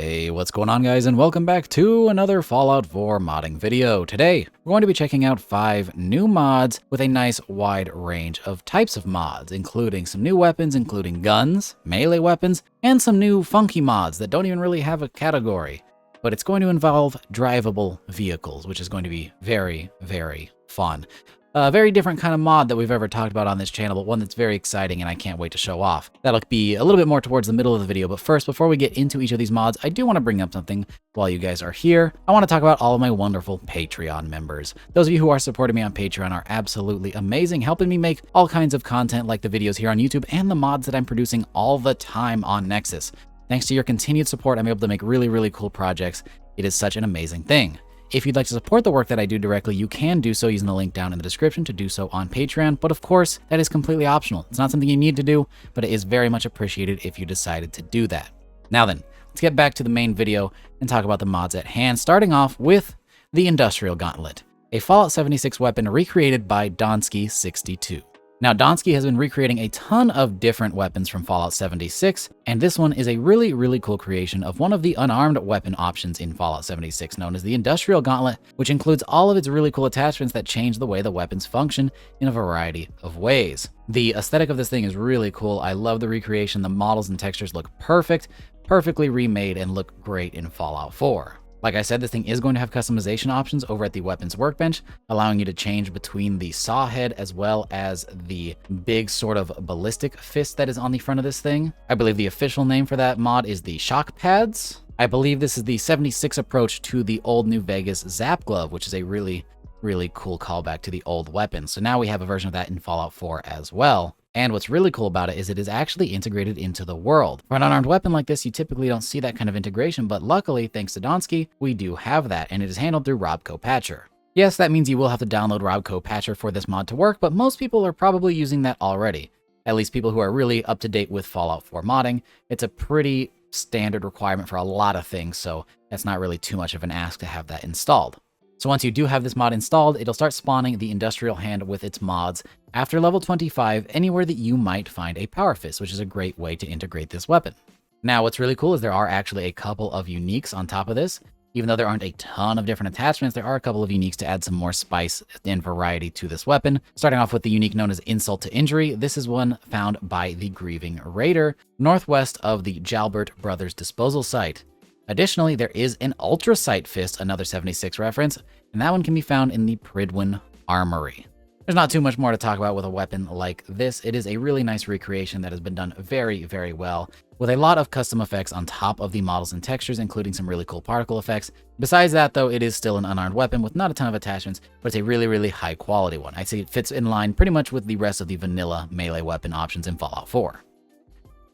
Hey, what's going on guys, and welcome back to another Fallout 4 modding video. Today, we're going to be checking out 5 new mods with a nice wide range of types of mods, including some new weapons, including guns, melee weapons, and some new funky mods that don't even really have a category. But it's going to involve drivable vehicles, which is going to be very, very fun. A very different kind of mod that we've ever talked about on this channel, but one that's very exciting and I can't wait to show off. That'll be a little bit more towards the middle of the video, but first, before we get into each of these mods, I do want to bring up something while you guys are here. I want to talk about all of my wonderful Patreon members. Those of you who are supporting me on Patreon are absolutely amazing, helping me make all kinds of content like the videos here on YouTube and the mods that I'm producing all the time on Nexus. Thanks to your continued support, I'm able to make really, really cool projects. It is such an amazing thing. If you'd like to support the work that I do directly, you can do so using the link down in the description to do so on Patreon, but of course, that is completely optional. It's not something you need to do, but it is very much appreciated if you decided to do that. Now then, let's get back to the main video and talk about the mods at hand, starting off with the Industrial Gauntlet, a Fallout 76 weapon recreated by Donsky62. Now, Donsky has been recreating a ton of different weapons from Fallout 76, and this one is a really, really cool creation of one of the unarmed weapon options in Fallout 76, known as the Industrial Gauntlet, which includes all of its really cool attachments that change the way the weapons function in a variety of ways. The aesthetic of this thing is really cool. I love the recreation. The models and textures look perfect, perfectly remade, and look great in Fallout 4. Like I said, this thing is going to have customization options over at the weapons workbench, allowing you to change between the saw head as well as the big sort of ballistic fist that is on the front of this thing. I believe the official name for that mod is the shock pads. I believe this is the 76 approach to the old New Vegas Zap Glove, which is a really, really cool callback to the old weapon. So now we have a version of that in Fallout 4 as well. And what's really cool about it is it is actually integrated into the world. For an unarmed weapon like this, you typically don't see that kind of integration, but luckily, thanks to Donsky, we do have that, and it is handled through Robco Patcher. Yes, that means you will have to download Robco Patcher for this mod to work, but most people are probably using that already. At least people who are really up to date with Fallout 4 modding. It's a pretty standard requirement for a lot of things, so that's not really too much of an ask to have that installed. So once you do have this mod installed, it'll start spawning the Industrial Hand with its mods after level 25 anywhere that you might find a Power Fist, which is a great way to integrate this weapon. Now, what's really cool is there are actually a couple of uniques on top of this. Even though there aren't a ton of different attachments, there are a couple of uniques to add some more spice and variety to this weapon. Starting off with the unique known as Insult to Injury. This is one found by the Grieving Raider, northwest of the Jalbert Brothers disposal site. Additionally, there is an Ultra Sight Fist, another 76 reference, and that one can be found in the Pridwin Armory. There's not too much more to talk about with a weapon like this. It is a really nice recreation that has been done very, very well, with a lot of custom effects on top of the models and textures, including some really cool particle effects. Besides that, though, it is still an unarmed weapon with not a ton of attachments, but it's a really, really high quality one. I'd say it fits in line pretty much with the rest of the vanilla melee weapon options in Fallout 4.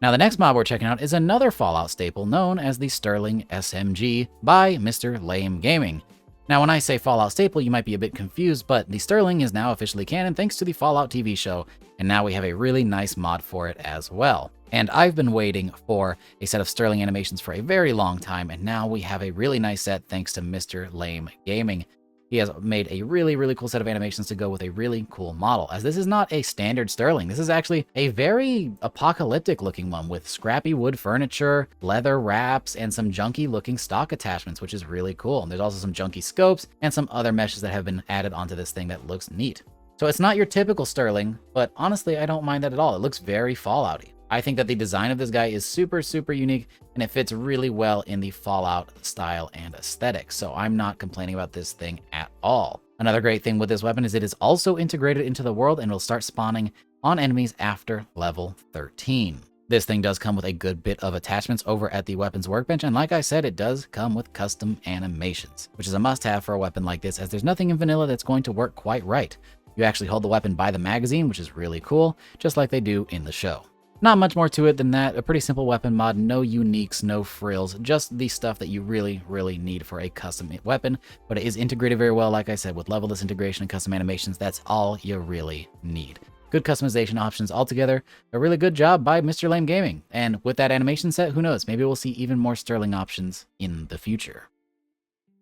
Now, the next mod we're checking out is another Fallout staple known as the Sterling SMG by MrLameGaming. Now, when I say Fallout staple, you might be a bit confused, but the Sterling is now officially canon thanks to the Fallout TV show, and now we have a really nice mod for it as well. And I've been waiting for a set of Sterling animations for a very long time, and now we have a really nice set thanks to MrLameGaming. He has made a really, really cool set of animations to go with a really cool model, as this is not a standard Sterling. This is actually a very apocalyptic looking one with scrappy wood furniture, leather wraps, and some junky looking stock attachments, which is really cool. And there's also some junky scopes and some other meshes that have been added onto this thing that looks neat. So it's not your typical Sterling, but honestly, I don't mind that at all. It looks very Fallout-y. I think that the design of this guy is super, super unique, and it fits really well in the Fallout style and aesthetic, so I'm not complaining about this thing at all. Another great thing with this weapon is it is also integrated into the world and will start spawning on enemies after level 13. This thing does come with a good bit of attachments over at the weapons workbench, and like I said, it does come with custom animations, which is a must-have for a weapon like this, as there's nothing in vanilla that's going to work quite right. You actually hold the weapon by the magazine, which is really cool, just like they do in the show. Not much more to it than that. A pretty simple weapon mod, no uniques, no frills, just the stuff that you really, really need for a custom weapon, but it is integrated very well, like I said, with level-less integration and custom animations. That's all you really need. Good customization options altogether. A really good job by MrLameGaming. And with that animation set, who knows, maybe we'll see even more Sterling options in the future.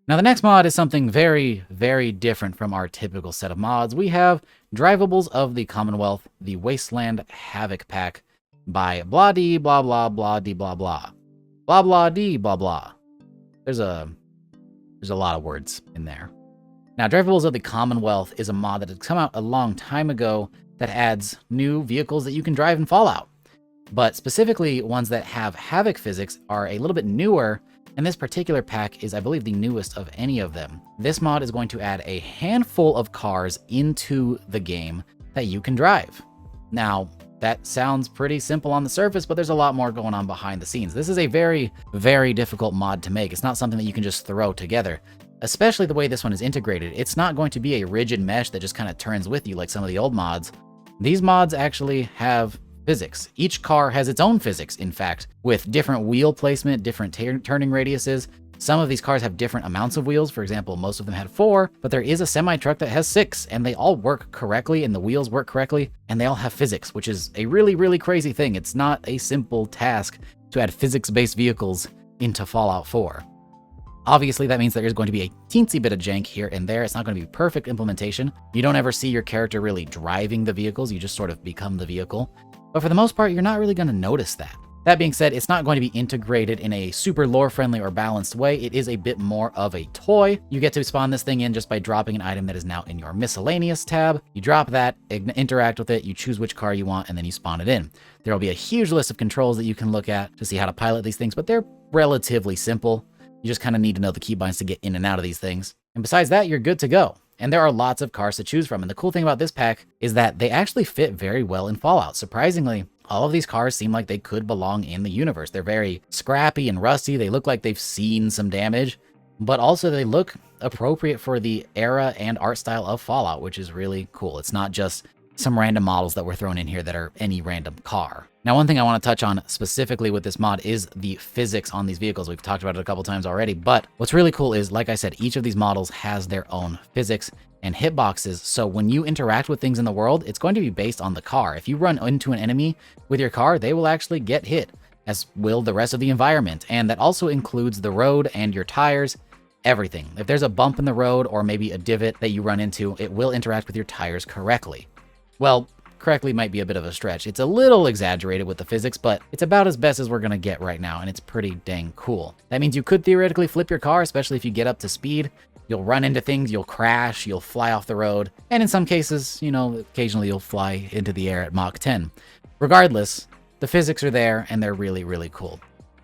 Now, the next mod is something very, very different from our typical set of mods. We have Driveables of the Commonwealth, the Wasteland Havoc Pack, by BlahBlahDEEBlahBlah. BlahBlahDEEBlahBlah. There's a lot of words in there. Now, Driveables of the Commonwealth is a mod that had come out a long time ago that adds new vehicles that you can drive in Fallout. But specifically, ones that have Havoc physics are a little bit newer, and this particular pack is, I believe, the newest of any of them. This mod is going to add a handful of cars into the game that you can drive. Now, that sounds pretty simple on the surface, but there's a lot more going on behind the scenes. This is a very, very difficult mod to make. It's not something that you can just throw together, especially the way this one is integrated. It's not going to be a rigid mesh that just kind of turns with you like some of the old mods. These mods actually have physics. Each car has its own physics, in fact, with different wheel placement, different turning radiuses. Some of these cars have different amounts of wheels. For example, most of them had 4, but there is a semi-truck that has 6, and they all work correctly, and the wheels work correctly, and they all have physics, which is a really, really crazy thing. It's not a simple task to add physics-based vehicles into Fallout 4. Obviously, that means there is going to be a teensy bit of jank here and there. It's not going to be perfect implementation. You don't ever see your character really driving the vehicles. You just sort of become the vehicle. But for the most part, you're not really going to notice that. That being said, it's not going to be integrated in a super lore-friendly or balanced way. It is a bit more of a toy. You get to spawn this thing in just by dropping an item that is now in your miscellaneous tab. You drop that, interact with it, you choose which car you want, and then you spawn it in. There will be a huge list of controls that you can look at to see how to pilot these things, but they're relatively simple. You just kind of need to know the keybinds to get in and out of these things. And besides that, you're good to go. And there are lots of cars to choose from. And the cool thing about this pack is that they actually fit very well in Fallout. Surprisingly, all of these cars seem like they could belong in the universe. They're very scrappy and rusty. They look like they've seen some damage, but also they look appropriate for the era and art style of Fallout, which is really cool. It's not just some random models that were thrown in here that are any random car. Now, one thing I want to touch on specifically with this mod is the physics on these vehicles. We've talked about it a couple times already, but what's really cool is, like I said, each of these models has their own physics and hitboxes. So when you interact with things in the world, it's going to be based on the car. If you run into an enemy with your car, they will actually get hit, as will the rest of the environment. And that also includes the road and your tires, everything. If there's a bump in the road or maybe a divot that you run into, it will interact with your tires correctly. Well, correctly might be a bit of a stretch. It's a little exaggerated with the physics, but it's about as best as we're going to get right now, and it's pretty dang cool. That means you could theoretically flip your car, especially if you get up to speed. You'll run into things, you'll crash, you'll fly off the road, and in some cases, you know, occasionally you'll fly into the air at Mach 10. Regardless, the physics are there, and they're really, really cool.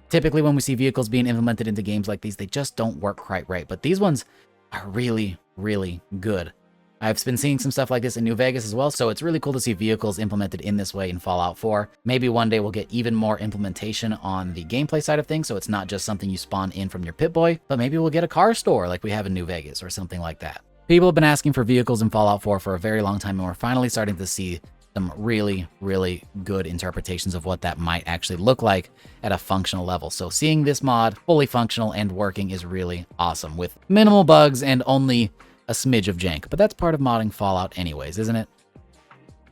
Typically, when we see vehicles being implemented into games like these, they just don't work quite right, but these ones are really, really good. I've been seeing some stuff like this in New Vegas as well, so it's really cool to see vehicles implemented in this way in Fallout 4. Maybe one day we'll get even more implementation on the gameplay side of things, so it's not just something you spawn in from your Pip-Boy, but maybe we'll get a car store like we have in New Vegas or something like that. People have been asking for vehicles in Fallout 4 for a very long time, and we're finally starting to see some really, really good interpretations of what that might actually look like at a functional level. So seeing this mod fully functional and working is really awesome, with minimal bugs and only a smidge of jank, but that's part of modding Fallout anyways, isn't it?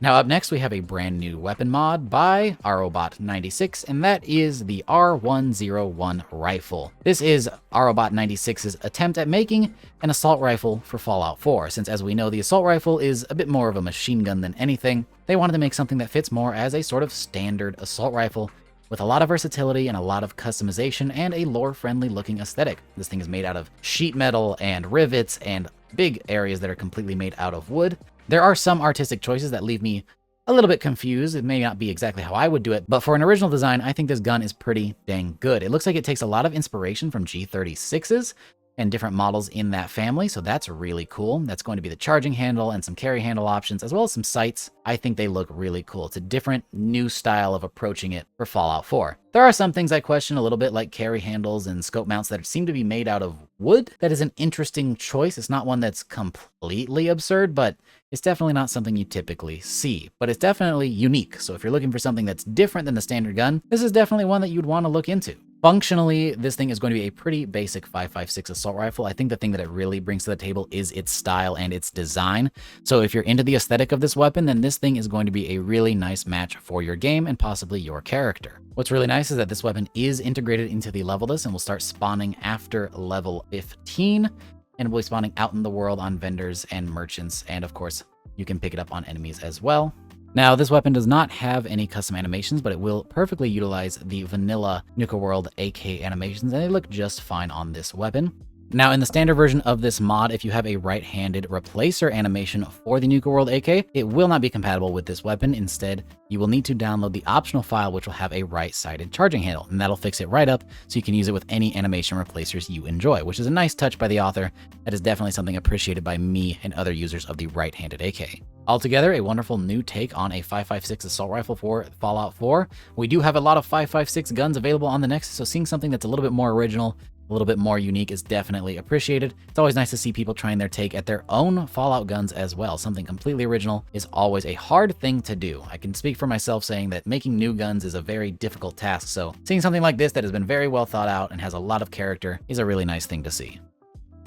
Now up next, we have a brand new weapon mod by R101 and that is the R101 Rifle. This is R101's attempt at making an assault rifle for Fallout 4, since as we know, the assault rifle is a bit more of a machine gun than anything. They wanted to make something that fits more as a sort of standard assault rifle, with a lot of versatility and a lot of customization and a lore-friendly looking aesthetic. This thing is made out of sheet metal and rivets and big areas that are completely made out of wood. There are some artistic choices that leave me a little bit confused. It may not be exactly how I would do it, but for an original design, I think this gun is pretty dang good. It looks like it takes a lot of inspiration from G36s and different models in that family, so that's really cool. That's going to be the charging handle and some carry handle options, as well as some sights. I think they look really cool. It's a different, new style of approaching it for Fallout 4. There are some things I question a little bit, like carry handles and scope mounts that seem to be made out of wood. That is an interesting choice. It's not one that's completely absurd, but it's definitely not something you typically see. But it's definitely unique, so if you're looking for something that's different than the standard gun, this is definitely one that you'd want to look into. Functionally, this thing is going to be a pretty basic 5.56 assault rifle. I think the thing that it really brings to the table is its style and its design. So if you're into the aesthetic of this weapon, then this thing is going to be a really nice match for your game and possibly your character. What's really nice is that this weapon is integrated into the level list and will start spawning after level 15 and will be spawning out in the world on vendors and merchants. And of course, you can pick it up on enemies as well. Now, this weapon does not have any custom animations, but it will perfectly utilize the vanilla Nuka World AK animations, and they look just fine on this weapon. Now, in the standard version of this mod, if you have a right-handed replacer animation for the Nuka World AK, it will not be compatible with this weapon. Instead, you will need to download the optional file, which will have a right-sided charging handle, and that'll fix it right up so you can use it with any animation replacers you enjoy, which is a nice touch by the author. That is definitely something appreciated by me and other users of the right-handed AK. Altogether, a wonderful new take on a 5.56 assault rifle for Fallout 4. We do have a lot of 5.56 guns available on the Nexus, so seeing something that's a little bit more original, a little bit more unique is definitely appreciated. It's always nice to see people trying their take at their own Fallout guns as well. Something completely original is always a hard thing to do. I can speak for myself saying that making new guns is a very difficult task, so seeing something like this that has been very well thought out and has a lot of character is a really nice thing to see.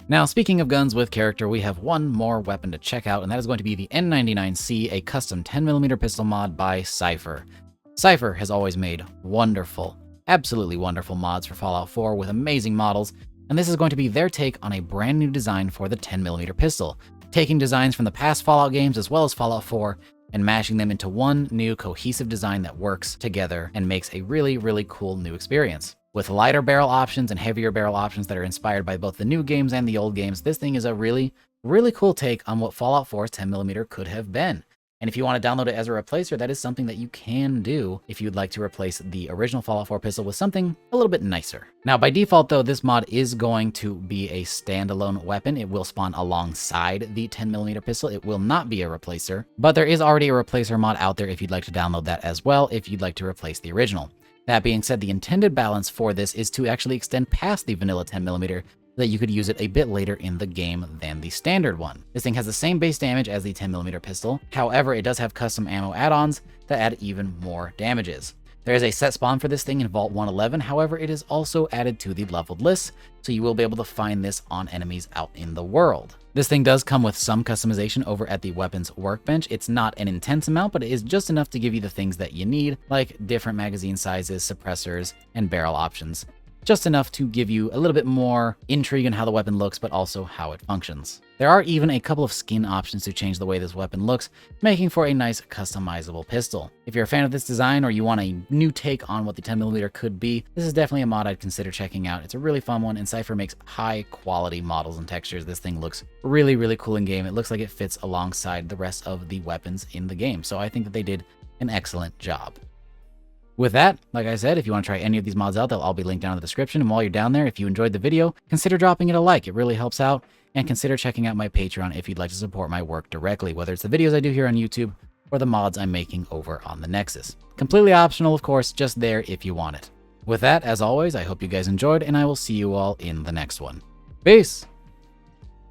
Now, speaking of guns with character, we have one more weapon to check out, and that is going to be the N99C, a custom 10mm pistol mod by Cypher. Cypher has always made wonderful, absolutely wonderful mods for Fallout 4 with amazing models, and this is going to be their take on a brand new design for the 10mm pistol, taking designs from the past Fallout games as well as Fallout 4 and mashing them into one new cohesive design that works together and makes a really, really cool new experience. With lighter barrel options and heavier barrel options that are inspired by both the new games and the old games, this thing is a really, really cool take on what Fallout 4's 10mm could have been. And if you want to download it as a replacer, that is something that you can do if you'd like to replace the original Fallout 4 pistol with something a little bit nicer. Now, by default, though, this mod is going to be a standalone weapon. It will spawn alongside the 10mm pistol. It will not be a replacer, but there is already a replacer mod out there if you'd like to download that as well, if you'd like to replace the original. That being said, the intended balance for this is to actually extend past the vanilla 10mm so that you could use it a bit later in the game than the standard one. This thing has the same base damage as the 10mm pistol. However, it does have custom ammo add-ons that add even more damages. There is a set spawn for this thing in Vault 111, however, it is also added to the leveled list, so you will be able to find this on enemies out in the world. This thing does come with some customization over at the weapons workbench. It's not an intense amount, but it is just enough to give you the things that you need, like different magazine sizes, suppressors, and barrel options. Just enough to give you a little bit more intrigue in how the weapon looks, but also how it functions. There are even a couple of skin options to change the way this weapon looks, making for a nice customizable pistol. If you're a fan of this design or you want a new take on what the 10mm could be, this is definitely a mod I'd consider checking out. It's a really fun one, and Cypher makes high quality models and textures. This thing looks really, really cool in game. It looks like it fits alongside the rest of the weapons in the game, so I think that they did an excellent job. With that, like I said, if you want to try any of these mods out, they'll all be linked down in the description. And while you're down there, if you enjoyed the video, consider dropping it a like. It really helps out. And consider checking out my Patreon if you'd like to support my work directly, whether it's the videos I do here on YouTube or the mods I'm making over on the Nexus. Completely optional, of course, just there if you want it. With that, as always, I hope you guys enjoyed, and I will see you all in the next one. Peace!